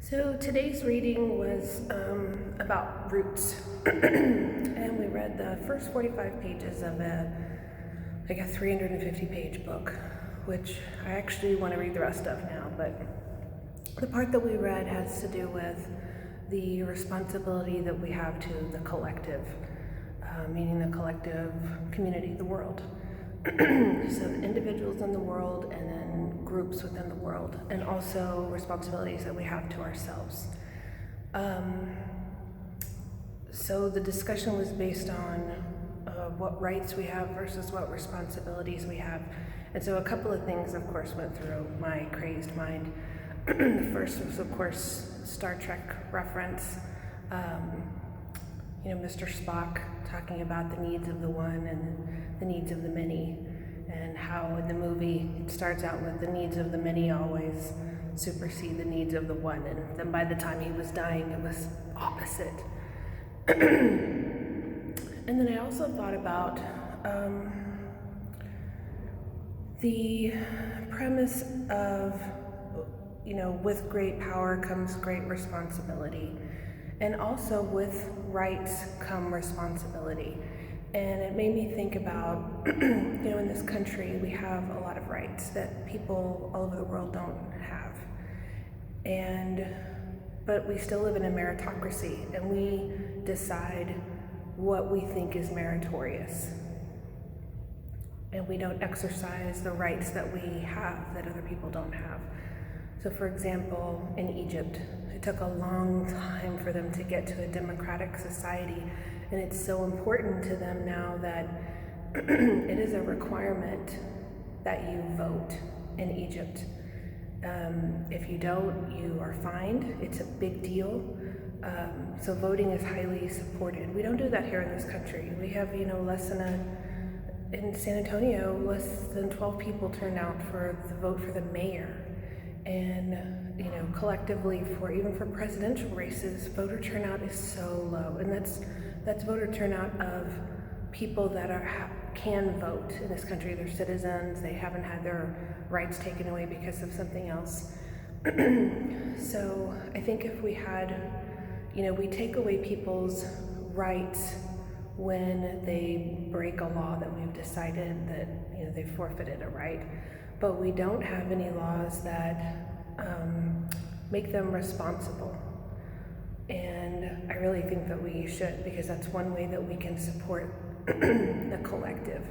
So today's reading was about roots, and we read the first 45 pages of a 350-page book, which I actually want to read the rest of now. But the part that we read has to do with the responsibility that we have to the collective, meaning the collective community, the world. So individuals in the world and then groups within the world, and also responsibilities that we have to ourselves. So the discussion was based on what rights we have versus what responsibilities we have. And so a couple of things, of course, went through my crazed mind. The first was, of course, Star Trek reference. Mr. Spock talking about the needs of the one and the needs of the many, and how in the movie it starts out with the needs of the many always supersede the needs of the one, and then by the time he was dying it was opposite. And then I also thought about the premise of, with great power comes great responsibility. And also with rights come responsibility. And it made me think about, in this country we have a lot of rights that people all over the world don't have. But we still live in a meritocracy, and we decide what we think is meritorious. And we don't exercise the rights that we have that other people don't have. So for example, in Egypt, it took a long time for them to get to a democratic society, and it's so important to them now that it is a requirement that you vote in Egypt. If you don't, you are fined. It's a big deal. So voting is highly supported. We don't do that here in this country. We have, in San Antonio, less than 12 people turned out for the vote for the mayor. And collectively, even for presidential races, voter turnout is so low, and that's voter turnout of people that can vote in this country. They're citizens. They haven't had their rights taken away because of something else. So I think if we had, we take away people's rights when they break a law that we've decided that they forfeited a right. But we don't have any laws that make them responsible. And I really think that we should, because that's one way that we can support the collective,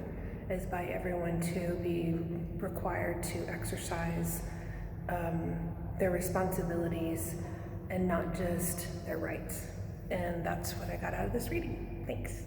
is by everyone to be required to exercise their responsibilities and not just their rights. And that's what I got out of this reading. Thanks.